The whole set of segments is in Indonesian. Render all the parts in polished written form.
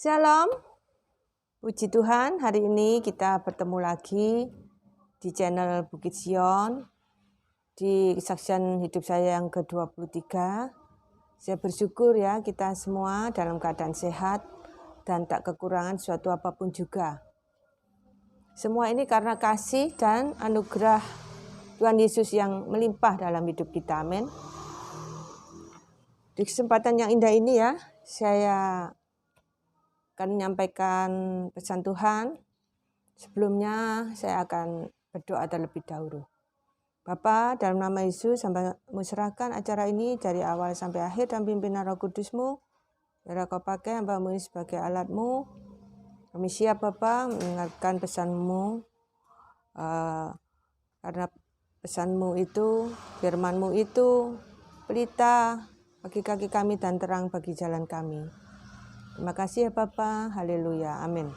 Shalom, puji Tuhan, hari ini kita bertemu lagi di channel Bukit Sion, di kesaksian hidup saya yang ke-23. Saya bersyukur ya kita semua dalam keadaan sehat dan tak kekurangan suatu apapun juga. Semua ini karena kasih dan anugerah Tuhan Yesus yang melimpah dalam hidup kita, amin. Di kesempatan yang indah ini ya, saya akan menyampaikan pesan Tuhan. Sebelumnya saya akan berdoa terlebih dahulu. Bapa, dalam nama Yesus, hamba-Mu serahkan acara ini dari awal sampai akhir dan pimpinan Roh Kudus-Mu. Biar Kau pakai hamba-Mu ini sebagai alat-Mu. Kami siap Bapa mendengarkan pesan-Mu. Karena pesan-Mu itu, firman-Mu itu pelita bagi kaki kami dan terang bagi jalan kami. Terima kasih ya Bapa, haleluya, amin.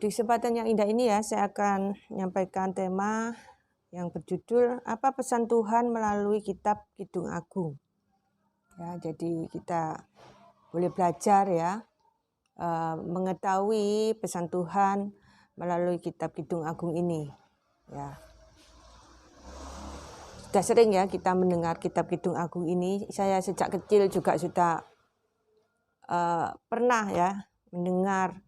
Di kesempatan yang indah ini ya, saya akan menyampaikan tema yang berjudul apa pesan Tuhan melalui kitab Kidung Agung. Ya, jadi kita boleh belajar ya, mengetahui pesan Tuhan melalui kitab Kidung Agung ini. Ya. Sudah sering ya kita mendengar kitab Kidung Agung ini. Saya sejak kecil juga sudah pernah ya mendengar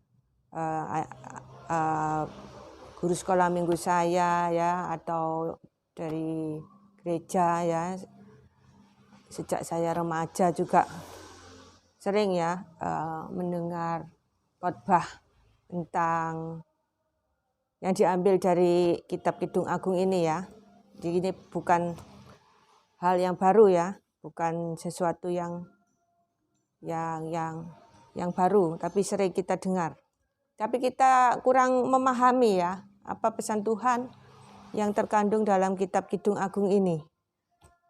guru sekolah minggu saya ya, atau dari gereja ya, sejak saya remaja juga sering ya mendengar khotbah tentang yang diambil dari kitab Kidung Agung ini ya. Jadi ini bukan hal yang baru ya, bukan sesuatu yang baru, tapi sering kita dengar. Tapi kita kurang memahami ya, apa pesan Tuhan yang terkandung dalam kitab Kidung Agung ini.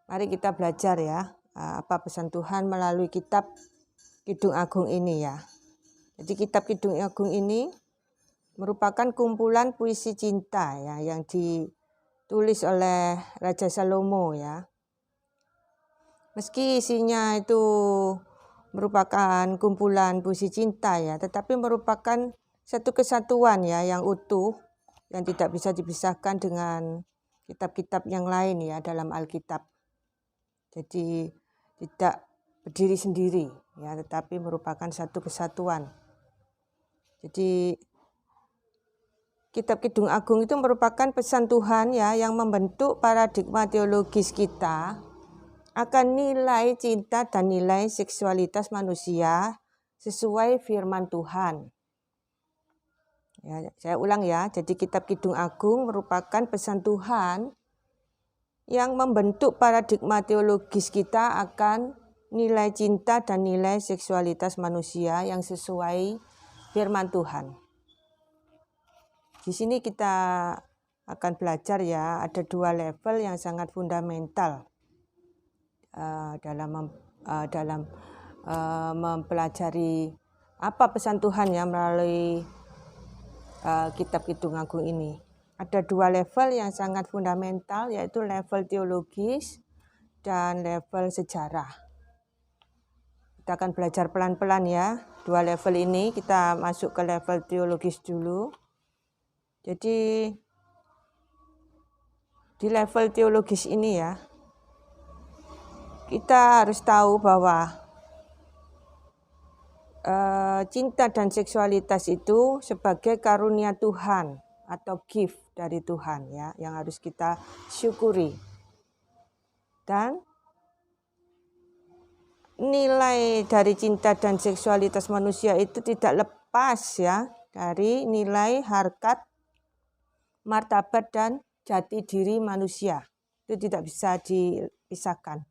Mari kita belajar ya, apa pesan Tuhan melalui kitab Kidung Agung ini ya. Jadi kitab Kidung Agung ini merupakan kumpulan puisi cinta ya, yang ditulis oleh Raja Salomo ya. Meski isinya itu merupakan kumpulan puisi cinta ya, tetapi merupakan satu kesatuan ya yang utuh, yang tidak bisa dipisahkan dengan kitab-kitab yang lain ya dalam Alkitab. Jadi tidak berdiri sendiri ya, tetapi merupakan satu kesatuan. Jadi kitab Kidung Agung itu merupakan pesan Tuhan ya yang membentuk paradigma teologis kita akan nilai cinta dan nilai seksualitas manusia sesuai firman Tuhan. Ya, saya ulang ya, jadi kitab Kidung Agung merupakan pesan Tuhan yang membentuk paradigma teologis kita akan nilai cinta dan nilai seksualitas manusia yang sesuai firman Tuhan. Di sini kita akan belajar ya, ada dua level yang sangat fundamental dalam mempelajari apa pesan Tuhan ya melalui kitab Kidung Agung ini. Ada dua level yang sangat fundamental, yaitu level teologis dan level sejarah. Kita akan belajar pelan-pelan ya, dua level ini. Kita masuk ke level teologis dulu. Jadi di level teologis ini ya, kita harus tahu bahwa cinta dan seksualitas itu sebagai karunia Tuhan atau gift dari Tuhan ya, yang harus kita syukuri. Dan nilai dari cinta dan seksualitas manusia itu tidak lepas ya dari nilai harkat, martabat dan jati diri manusia. Itu tidak bisa dipisahkan.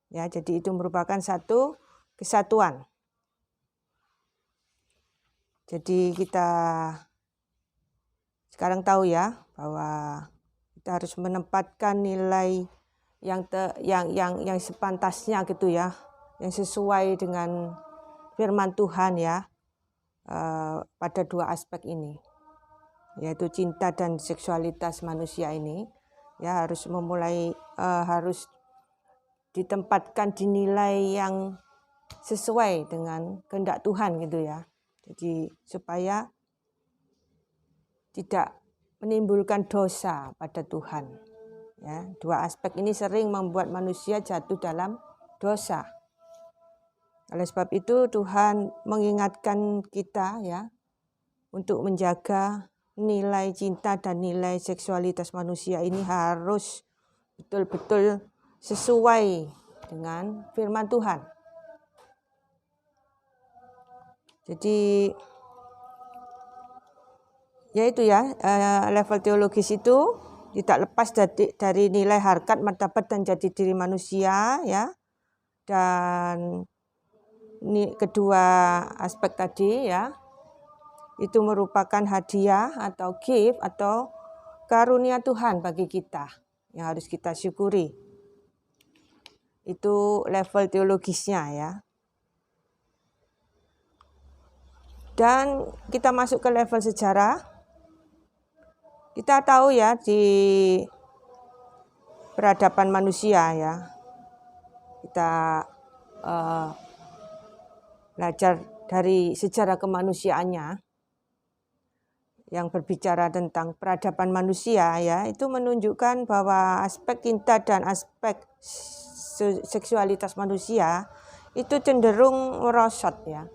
Ya, jadi itu merupakan satu kesatuan. Jadi kita sekarang tahu ya bahwa kita harus menempatkan nilai yang sepantasnya gitu ya, yang sesuai dengan firman Tuhan ya, pada dua aspek ini, yaitu cinta dan seksualitas manusia ini ya harus ditempatkan di nilai yang sesuai dengan kehendak Tuhan gitu ya. Jadi supaya tidak menimbulkan dosa pada Tuhan. Ya, dua aspek ini sering membuat manusia jatuh dalam dosa. Oleh sebab itu Tuhan mengingatkan kita ya untuk menjaga nilai cinta dan nilai seksualitas manusia ini harus betul-betul sesuai dengan firman Tuhan. Jadi yaitu ya level teologis itu tidak lepas dari nilai harkat, martabat dan jati diri manusia ya. Dan kedua aspek tadi ya itu merupakan hadiah atau gift atau karunia Tuhan bagi kita yang harus kita syukuri. Itu level teologisnya ya. Dan kita masuk ke level sejarah. Kita tahu ya di peradaban manusia ya, kita belajar dari sejarah kemanusiaannya yang berbicara tentang peradaban manusia ya, itu menunjukkan bahwa aspek cinta dan aspek seksualitas manusia itu cenderung merosot ya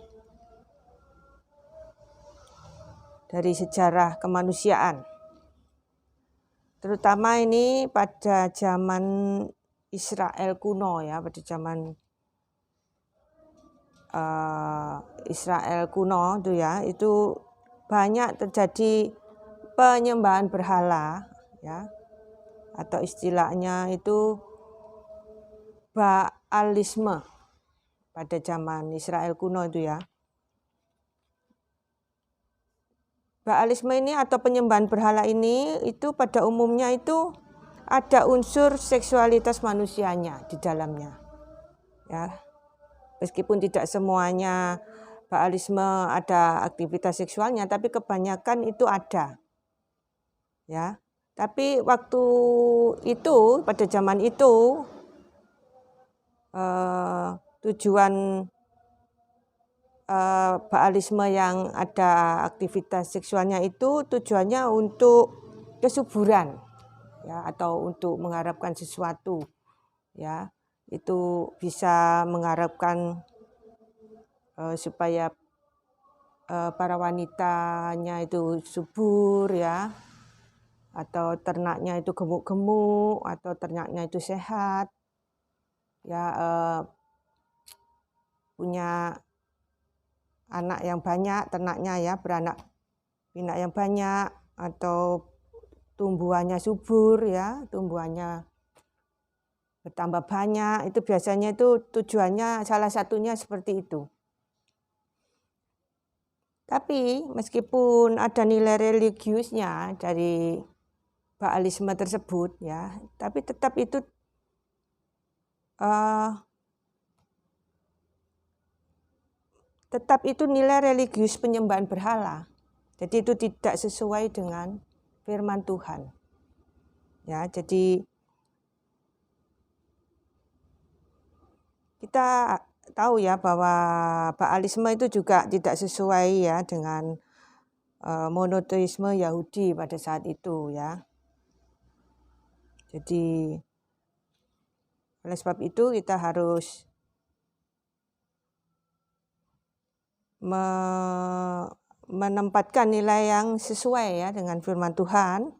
dari sejarah kemanusiaan. Terutama ini pada zaman Israel kuno ya, pada zaman Israel kuno itu ya, itu banyak terjadi penyembahan berhala ya, atau istilahnya itu Baalisme pada zaman Israel kuno itu ya. Baalisme ini atau penyembahan berhala ini itu pada umumnya itu ada unsur seksualitas manusianya di dalamnya. Ya. Meskipun tidak semuanya Baalisme ada aktivitas seksualnya, tapi kebanyakan itu ada. Ya. Tapi waktu itu pada zaman itu tujuan Baalisme yang ada aktivitas seksualnya itu tujuannya untuk kesuburan ya, atau untuk mengharapkan sesuatu ya, itu bisa mengharapkan supaya para wanitanya itu subur ya, atau ternaknya itu gemuk-gemuk, atau ternaknya itu sehat ya, punya anak yang banyak, ternaknya ya beranak pinak yang banyak, atau tumbuhannya subur ya, tumbuhannya bertambah banyak, itu biasanya itu tujuannya salah satunya seperti itu. Tapi meskipun ada nilai religiusnya dari Baalisme tersebut ya, tapi tetap itu nilai religius penyembahan berhala. Jadi itu tidak sesuai dengan firman Tuhan. Ya, jadi kita tahu ya bahwa Baalisme itu juga tidak sesuai ya dengan monoteisme Yahudi pada saat itu ya. Jadi oleh sebab itu kita harus menempatkan nilai yang sesuai ya dengan firman Tuhan.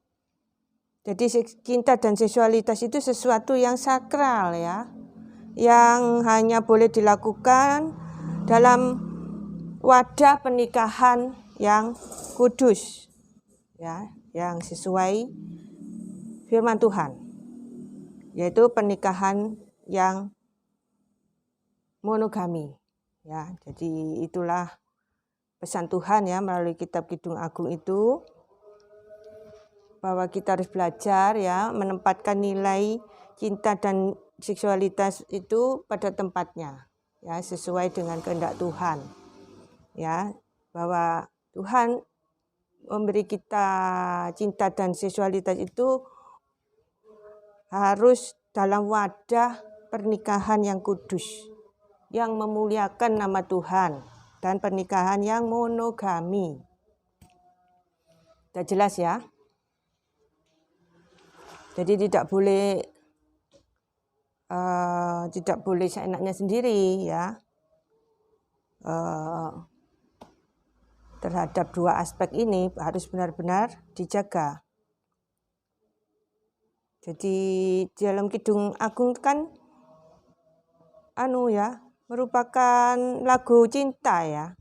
Jadi cinta dan seksualitas itu sesuatu yang sakral ya, yang hanya boleh dilakukan dalam wadah pernikahan yang kudus ya, yang sesuai firman Tuhan, yaitu pernikahan yang monogami ya. Jadi itulah pesan Tuhan ya melalui kitab Kidung Agung itu, bahwa kita harus belajar ya menempatkan nilai cinta dan seksualitas itu pada tempatnya ya, sesuai dengan kehendak Tuhan ya, bahwa Tuhan memberi kita cinta dan seksualitas itu harus dalam wadah pernikahan yang kudus yang memuliakan nama Tuhan, dan pernikahan yang monogami. Sudah jelas ya? Jadi tidak boleh seenaknya sendiri ya. Terhadap dua aspek ini harus benar-benar dijaga. Jadi dalam Kidung Agung kan merupakan lagu cinta ya,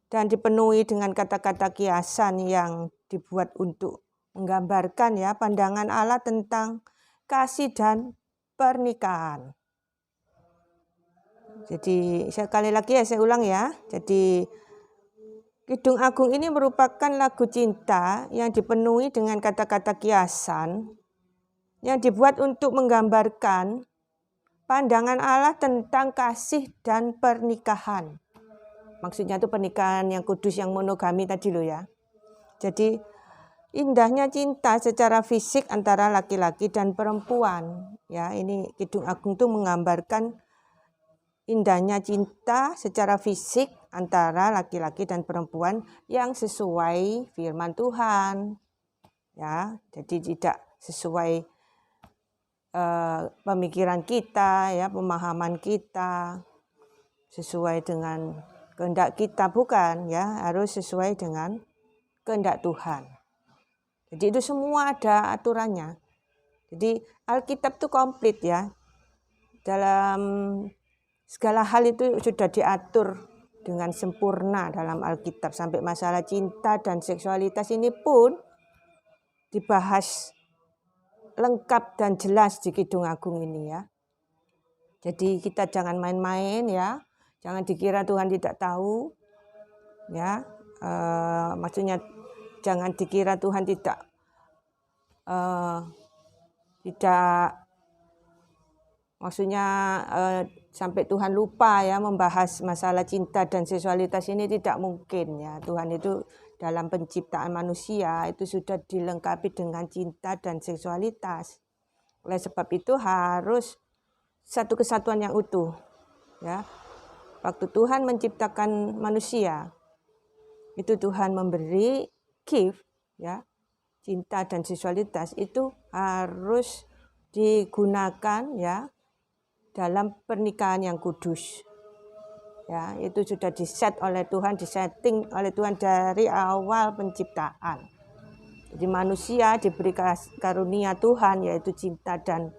dan dipenuhi dengan kata-kata kiasan yang dibuat untuk menggambarkan ya pandangan Allah tentang kasih dan pernikahan. Jadi sekali lagi saya ulang ya. Jadi Kidung Agung ini merupakan lagu cinta yang dipenuhi dengan kata-kata kiasan yang dibuat untuk menggambarkan pandangan Allah tentang kasih dan pernikahan. Maksudnya itu pernikahan yang kudus, yang monogami tadi loh ya. Jadi indahnya cinta secara fisik antara laki-laki dan perempuan. Ya, ini Kidung Agung itu menggambarkan indahnya cinta secara fisik antara laki-laki dan perempuan yang sesuai firman Tuhan. Ya, jadi tidak sesuai pemikiran kita, ya, pemahaman kita, sesuai dengan kehendak kita, bukan ya, harus sesuai dengan kehendak Tuhan. Jadi itu semua ada aturannya. Jadi Alkitab itu komplit ya. Dalam segala hal itu sudah diatur dengan sempurna dalam Alkitab. Sampai masalah cinta dan seksualitas ini pun dibahas lengkap dan jelas di Kidung Agung ini ya. Jadi kita jangan main-main ya. Jangan dikira Tuhan tidak tahu. Ya, maksudnya jangan dikira Tuhan tidak sampai Tuhan lupa ya membahas masalah cinta dan seksualitas ini, tidak mungkin ya. Tuhan itu dalam penciptaan manusia itu sudah dilengkapi dengan cinta dan seksualitas. Oleh sebab itu harus satu kesatuan yang utuh ya. Waktu Tuhan menciptakan manusia, itu Tuhan memberi gift ya, cinta dan seksualitas itu harus digunakan ya dalam pernikahan yang kudus. Ya, itu sudah diset oleh Tuhan, disetting oleh Tuhan dari awal penciptaan. Jadi manusia diberi karunia Tuhan yaitu cinta dan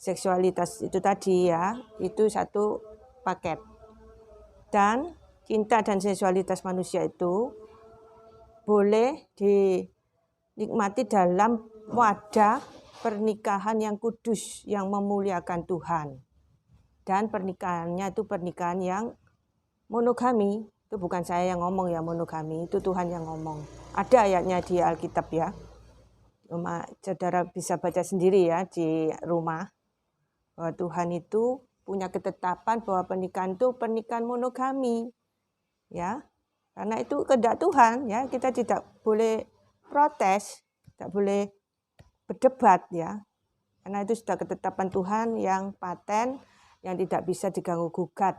seksualitas itu tadi ya, itu satu paket. Dan cinta dan seksualitas manusia itu boleh dinikmati dalam wadah pernikahan yang kudus, yang memuliakan Tuhan. Dan pernikahannya itu pernikahan yang monogami. Itu bukan saya yang ngomong ya, monogami itu Tuhan yang ngomong. Ada ayatnya di Alkitab ya. Saudara bisa baca sendiri ya di rumah. Bahwa Tuhan itu punya ketetapan bahwa pernikahan itu pernikahan monogami. Ya. Karena itu kehendak Tuhan ya, kita tidak boleh protes, tidak boleh berdebat ya. Karena itu sudah ketetapan Tuhan yang paten, yang tidak bisa diganggu gugat.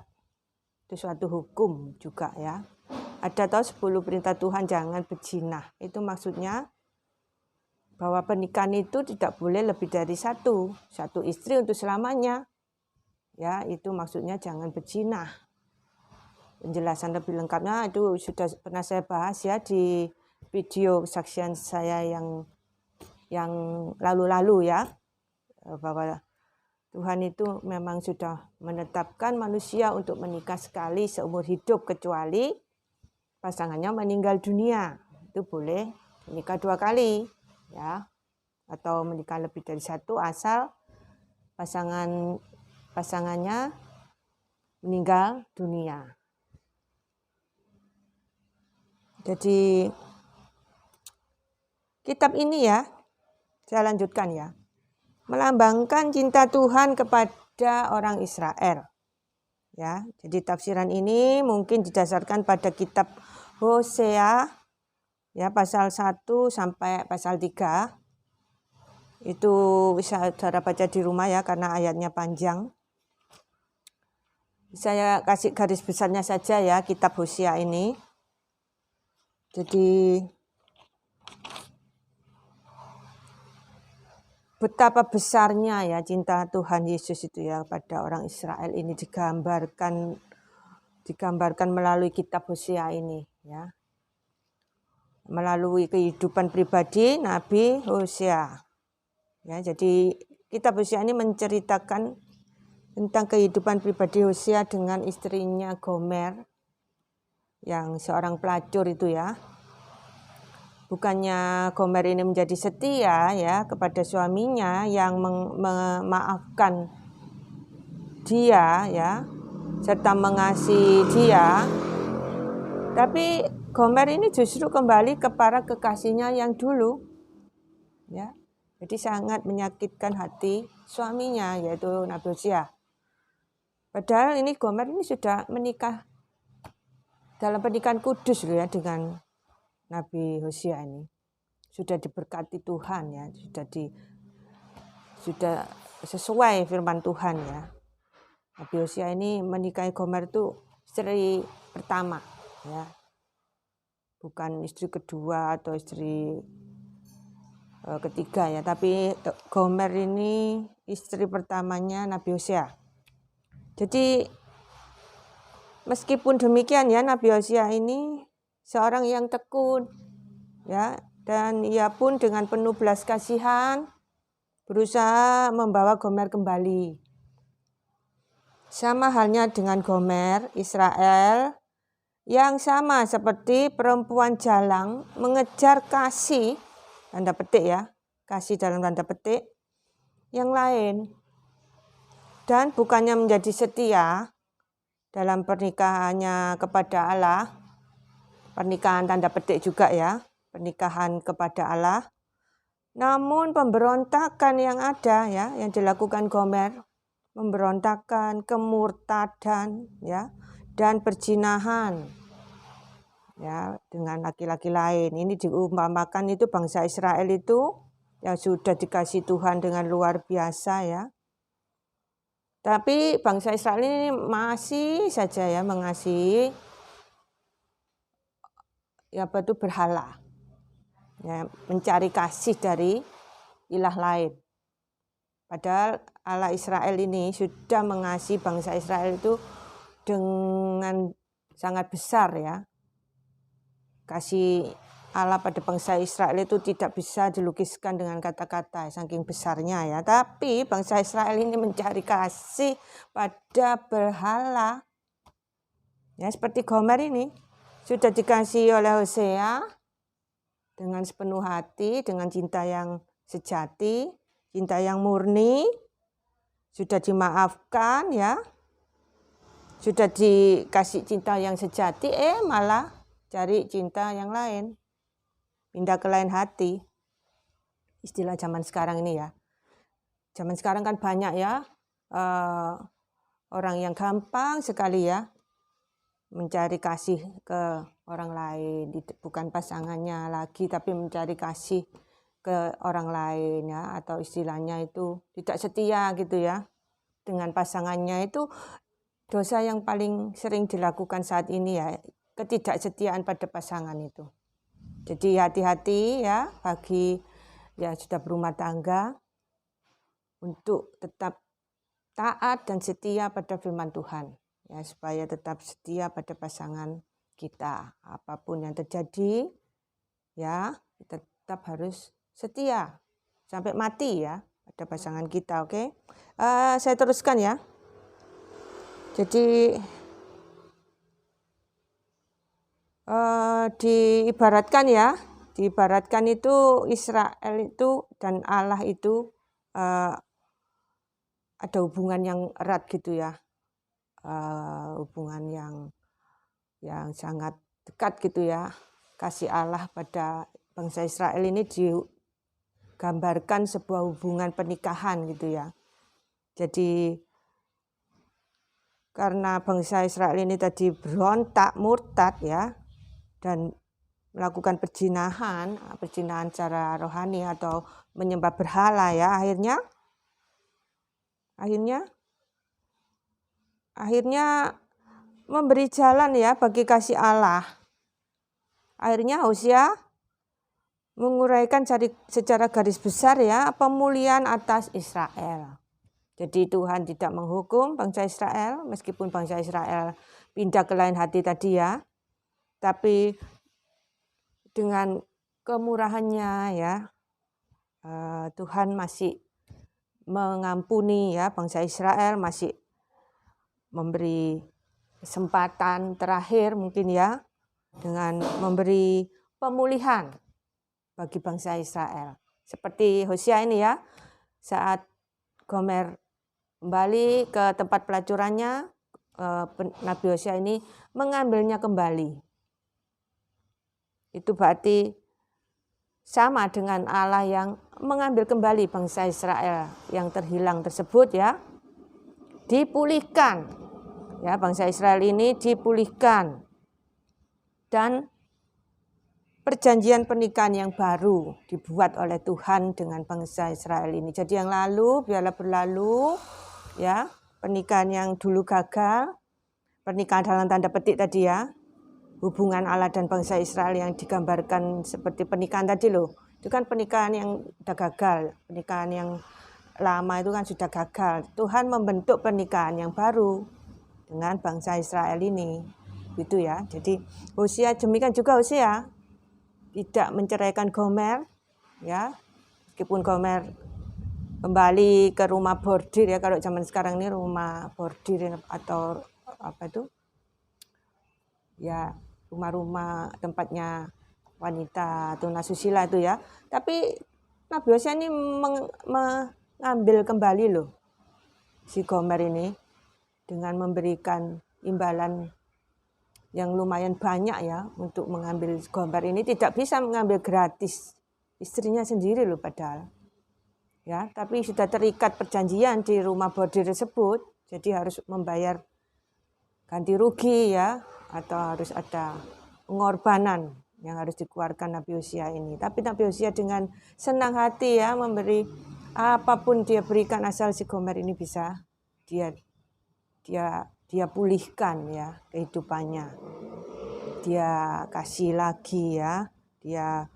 Itu suatu hukum juga ya. Ada 10 perintah Tuhan jangan berzina. Itu maksudnya bahwa pernikahan itu tidak boleh lebih dari satu istri untuk selamanya. Ya, itu maksudnya jangan berzina. Penjelasan lebih lengkapnya itu sudah pernah saya bahas ya di video kesaksian saya yang lalu-lalu ya, bahwa Tuhan itu memang sudah menetapkan manusia untuk menikah sekali seumur hidup, kecuali pasangannya meninggal dunia. Itu boleh menikah 2 kali ya, atau menikah lebih dari 1 asal pasangannya meninggal dunia. Jadi kitab ini ya, saya lanjutkan ya, melambangkan cinta Tuhan kepada orang Israel. Ya, jadi tafsiran ini mungkin didasarkan pada kitab Hosea ya, pasal 1 sampai pasal 3. Itu bisa saudara baca di rumah ya, karena ayatnya panjang. Saya kasih garis besarnya saja ya kitab Hosea ini. Jadi betapa besarnya ya cinta Tuhan Yesus itu ya pada orang Israel ini digambarkan melalui kitab Hosea ini ya. Melalui kehidupan pribadi Nabi Hosea. Ya, jadi kitab Hosea ini menceritakan tentang kehidupan pribadi Hosea dengan istrinya Gomer yang seorang pelacur itu ya. Bukannya Gomer ini menjadi setia ya kepada suaminya yang memaafkan dia ya serta mengasihi dia, tapi Gomer ini justru kembali kepada kekasihnya yang dulu ya. Jadi sangat menyakitkan hati suaminya yaitu Nabi Hosea. Padahal ini Gomer ini sudah menikah dalam pernikahan kudus loh ya dengan Nabi Hosea ini. Sudah diberkati Tuhan ya, sudah sesuai firman Tuhan ya. Nabi Hosea ini menikahi Gomer itu istri pertama ya. Bukan istri kedua atau istri ketiga ya, tapi Gomer ini istri pertamanya Nabi Hosea. Jadi meskipun demikian ya Nabi Hosea ini seorang yang tekun ya, dan ia pun dengan penuh belas kasihan berusaha membawa Gomer kembali. Sama halnya dengan Gomer Israel yang sama seperti perempuan jalang mengejar kasih, tanda petik ya, kasih dalam tanda petik, yang lain. Dan bukannya menjadi setia dalam pernikahannya kepada Allah, pernikahan tanda petik juga ya, pernikahan kepada Allah. Namun pemberontakan yang ada ya, yang dilakukan Gomer, pemberontakan, kemurtadan ya, dan perzinahan ya dengan laki-laki lain. Ini diumpamakan itu bangsa Israel itu yang sudah dikasih Tuhan dengan luar biasa ya. Tapi bangsa Israel ini masih saja ya mengasihi ya apa itu berhala. Ya, mencari kasih dari ilah lain. Padahal Allah Israel ini sudah mengasihi bangsa Israel itu dengan sangat besar ya. Kasih Allah pada bangsa Israel itu tidak bisa dilukiskan dengan kata-kata, saking besarnya ya. Tapi bangsa Israel ini mencari kasih pada berhala. Ya, seperti Gomer ini sudah dikasihi oleh Hosea dengan sepenuh hati, dengan cinta yang sejati, cinta yang murni, sudah dimaafkan ya. Sudah dikasih cinta yang sejati, malah cari cinta yang lain. Pindah ke lain hati. Istilah zaman sekarang ini ya. Zaman sekarang kan banyak ya orang yang gampang sekali ya mencari kasih ke orang lain, bukan pasangannya lagi tapi mencari kasih ke orang lain ya, atau istilahnya itu tidak setia gitu ya dengan pasangannya. Itu dosa yang paling sering dilakukan saat ini ya, ketidaksetiaan pada pasangan itu. Jadi hati-hati ya bagi yang sudah berumah tangga untuk tetap taat dan setia pada firman Tuhan ya, supaya tetap setia pada pasangan kita. Apapun yang terjadi ya, kita tetap harus setia sampai mati ya pada pasangan kita. Oke. Saya teruskan ya. Jadi diibaratkan itu Israel itu dan Allah itu ada hubungan yang erat gitu ya, hubungan yang sangat dekat gitu ya. Kasih Allah pada bangsa Israel ini digambarkan sebuah hubungan pernikahan gitu ya. Jadi karena bangsa Israel ini tadi berontak, murtad ya, dan melakukan perzinahan secara rohani atau menyembah berhala ya, akhirnya akhirnya memberi jalan ya bagi kasih Allah. Akhirnya Hosea menguraikan secara garis besar ya pemulihan atas Israel. Jadi Tuhan tidak menghukum bangsa Israel meskipun bangsa Israel pindah ke lain hati tadi ya. Tapi dengan kemurahannya ya Tuhan masih mengampuni ya bangsa Israel, masih memberi kesempatan terakhir mungkin ya dengan memberi pemulihan bagi bangsa Israel. Seperti Hosea ini ya, saat Gomer kembali ke tempat pelacurannya, Nabi Hosea ini mengambilnya kembali. Itu berarti sama dengan Allah yang mengambil kembali bangsa Israel yang terhilang tersebut ya, dipulihkan. Ya, bangsa Israel ini dipulihkan. Dan perjanjian pernikahan yang baru dibuat oleh Tuhan dengan bangsa Israel ini. Jadi yang lalu biarlah berlalu ya, pernikahan yang dulu gagal, pernikahan dalam tanda petik tadi ya, hubungan Allah dan bangsa Israel yang digambarkan seperti pernikahan tadi loh. Itu kan pernikahan yang sudah gagal, pernikahan yang lama itu kan sudah gagal. Tuhan membentuk pernikahan yang baru dengan bangsa Israel ini. Gitu ya. Jadi Hosea demikian juga Hosea tidak menceraikan Gomer ya, meskipun Gomer kembali ke rumah bordir ya, kalau zaman sekarang ini rumah bordir atau apa itu ya, rumah-rumah tempatnya wanita atau nasusila itu ya. Tapi Nabi Hosea ini mengambil kembali loh si Gomer ini dengan memberikan imbalan yang lumayan banyak ya untuk mengambil Gomer ini. Tidak bisa mengambil gratis, istrinya sendiri loh padahal ya, tapi sudah terikat perjanjian di rumah bordir tersebut, jadi harus membayar ganti rugi ya, atau harus ada pengorbanan yang harus dikeluarkan Nabi Hosea ini. Tapi Nabi Hosea dengan senang hati ya memberi apapun dia berikan asal si Gomer ini bisa dia pulihkan ya kehidupannya. Dia kasih lagi ya. Dia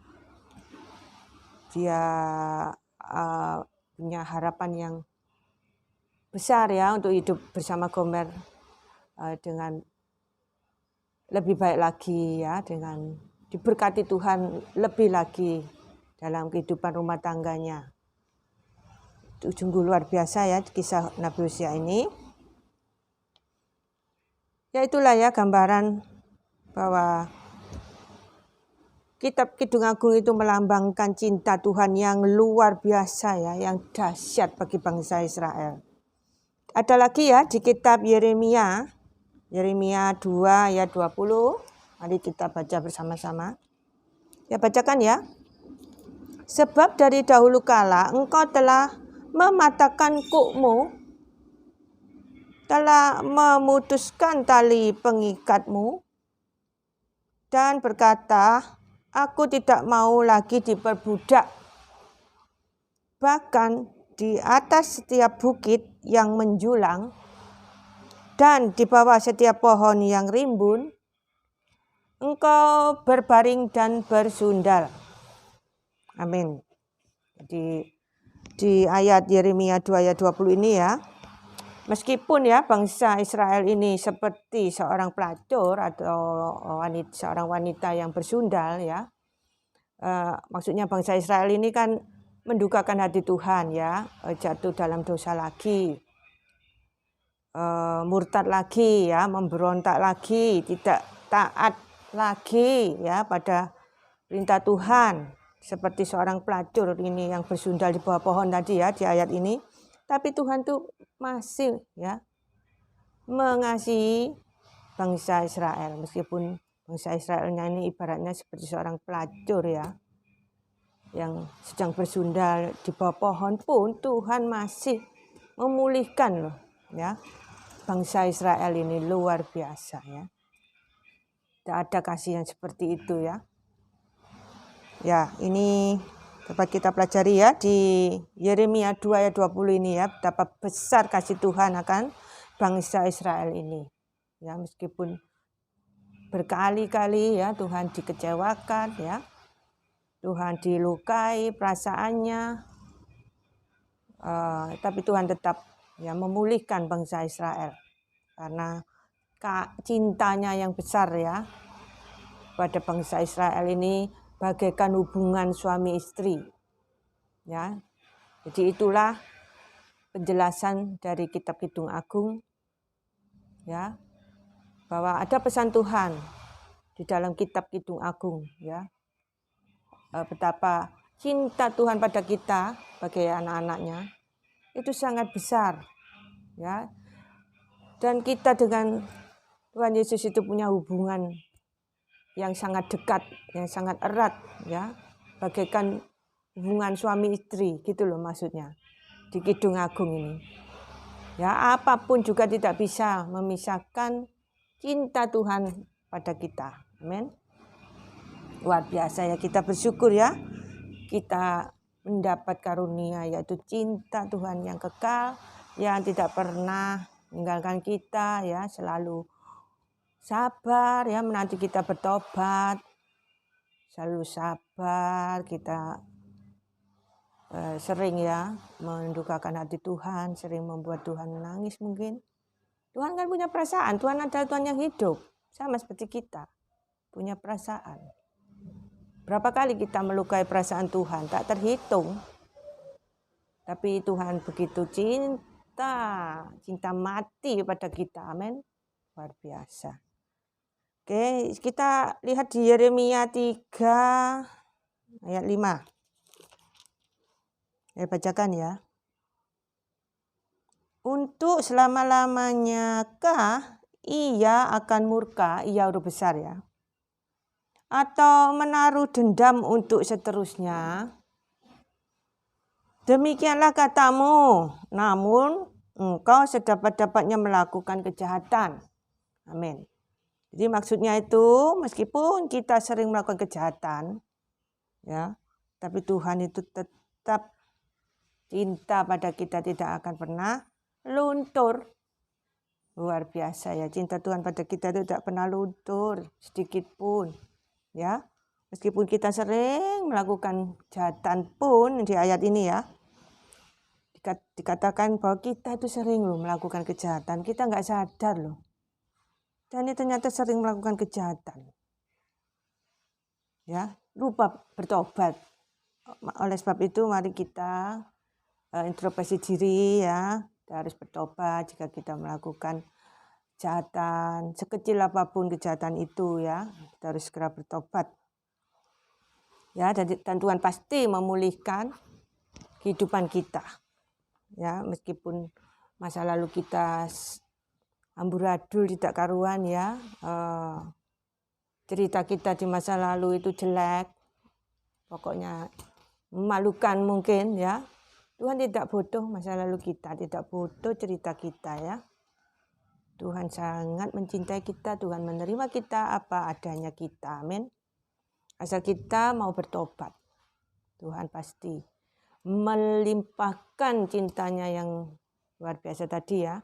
punya harapan yang besar ya untuk hidup bersama Gomer dengan lebih baik lagi ya, dengan diberkati Tuhan lebih lagi dalam kehidupan rumah tangganya. Itu sungguh luar biasa ya kisah Nabi Hosea ini. Ya itulah ya gambaran bahwa kitab Kidung Agung itu melambangkan cinta Tuhan yang luar biasa ya, yang dahsyat bagi bangsa Israel. Ada lagi ya di kitab Yeremia 2 ayat 20. Mari kita baca bersama-sama. Ya bacakan ya. Sebab dari dahulu kala engkau telah mematahkan kukmu, telah memutuskan tali pengikatmu, dan berkata, aku tidak mau lagi diperbudak. Bahkan di atas setiap bukit yang menjulang dan di bawah setiap pohon yang rimbun, engkau berbaring dan bersundal. Amin. Di ayat Yeremia 2 ayat 20 ini ya, meskipun ya bangsa Israel ini seperti seorang pelacur atau seorang wanita yang bersundal ya, maksudnya bangsa Israel ini kan mendukakan hati Tuhan ya, jatuh dalam dosa lagi, murtad lagi ya, memberontak lagi, tidak taat lagi ya pada perintah Tuhan, seperti seorang pelacur ini yang bersundal di bawah pohon tadi ya di ayat ini. Tapi Tuhan tuh masih ya mengasihi bangsa Israel, meskipun bangsa Israelnya ini ibaratnya seperti seorang pelacur ya, yang sedang bersundal di bawah pohon, pun Tuhan masih memulihkan loh ya bangsa Israel ini. Luar biasa ya. Tidak ada kasih yang seperti itu ya. Ya, ini dapat kita pelajari ya di Yeremia 2 ayat 20 ini ya, betapa besar kasih Tuhan akan bangsa Israel ini. Ya, meskipun berkali-kali ya Tuhan dikecewakan ya. Tuhan dilukai perasaannya. Tapi Tuhan tetap ya memulihkan bangsa Israel karena cintanya yang besar ya pada bangsa Israel ini bagaikan hubungan suami istri. Ya. Jadi itulah penjelasan dari kitab Kidung Agung ya, bahwa ada pesan Tuhan di dalam kitab Kidung Agung ya. Betapa cinta Tuhan pada kita sebagai anak-anaknya itu sangat besar ya. Dan kita dengan Tuhan Yesus itu punya hubungan yang sangat dekat, yang sangat erat ya, bagaikan hubungan suami istri gitu loh maksudnya di Kidung Agung ini. Ya, apapun juga tidak bisa memisahkan cinta Tuhan pada kita. Amin. Luar biasa ya, kita bersyukur ya. Kita mendapat karunia yaitu cinta Tuhan yang kekal, yang tidak pernah meninggalkan kita ya, selalu sabar ya menanti kita bertobat. Selalu sabar, kita sering ya mendukakan hati Tuhan, sering membuat Tuhan menangis mungkin. Tuhan kan punya perasaan, Tuhan adalah Tuhan yang hidup, sama seperti kita, punya perasaan. Berapa kali kita melukai perasaan Tuhan, tak terhitung. Tapi Tuhan begitu cinta mati pada kita, amin. Luar biasa. Oke, kita lihat di Yeremia 3 ayat 5. Saya bacakan ya. Untuk selama-lamanya kah ia akan murka, ia huruf besar ya, atau menaruh dendam untuk seterusnya? Demikianlah katamu, namun engkau sedapat-dapatnya melakukan kejahatan. Amin. Jadi maksudnya itu meskipun kita sering melakukan kejahatan, ya, tapi Tuhan itu tetap cinta pada kita, tidak akan pernah luntur. Luar biasa ya, cinta Tuhan pada kita itu tidak pernah luntur sedikit pun. Ya, meskipun kita sering melakukan kejahatan pun di ayat ini ya, dikatakan bahwa kita itu sering loh melakukan kejahatan, kita nggak sadar loh. Dan ini ternyata sering melakukan kejahatan. Ya, lupa bertobat. Oleh sebab itu mari kita introspeksi diri ya, kita harus bertobat jika kita melakukan kejahatan, sekecil apapun kejahatan itu ya, kita harus segera bertobat. Ya, dan Tuhan pasti memulihkan kehidupan kita. Ya, meskipun masa lalu kita amburadul tidak karuan ya, cerita kita di masa lalu itu jelek, pokoknya memalukan mungkin ya. Tuhan tidak bodoh masa lalu kita, tidak bodoh cerita kita ya. Tuhan sangat mencintai kita, Tuhan menerima kita apa adanya kita, amin. Asal kita mau bertobat, Tuhan pasti melimpahkan cintanya yang luar biasa tadi ya.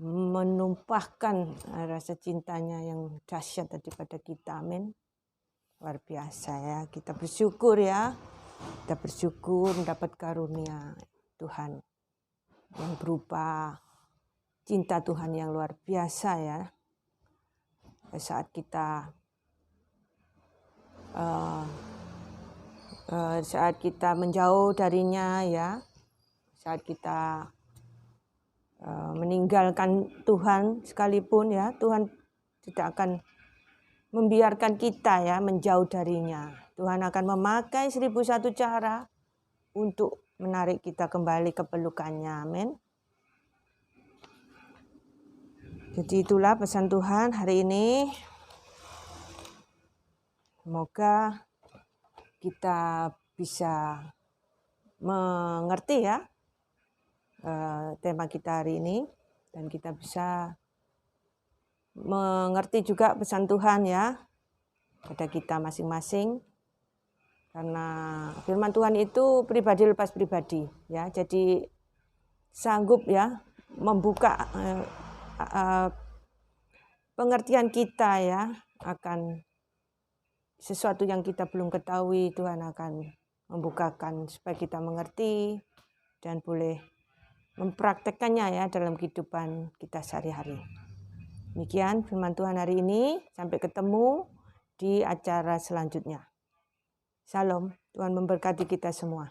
Menumpahkan rasa cintanya yang dahsyat tadi pada kita, amin. Luar biasa ya, kita bersyukur ya. Kita bersyukur mendapat karunia Tuhan yang berupa cinta Tuhan yang luar biasa ya. Saat kita menjauh darinya ya, saat kita meninggalkan Tuhan sekalipun ya, Tuhan tidak akan membiarkan kita ya menjauh darinya. Tuhan akan memakai 1001 cara untuk menarik kita kembali ke pelukannya, amin. Jadi itulah pesan Tuhan hari ini. Semoga kita bisa mengerti ya tema kita hari ini, dan kita bisa mengerti juga pesan Tuhan ya pada kita masing-masing. Karena firman Tuhan itu pribadi lepas pribadi ya, jadi sanggup ya membuka pengertian kita ya akan sesuatu yang kita belum ketahui. Tuhan akan membukakan supaya kita mengerti dan boleh mempraktekkannya ya dalam kehidupan kita sehari-hari. Demikian firman Tuhan hari ini. Sampai ketemu di acara selanjutnya. Shalom, Tuhan memberkati kita semua.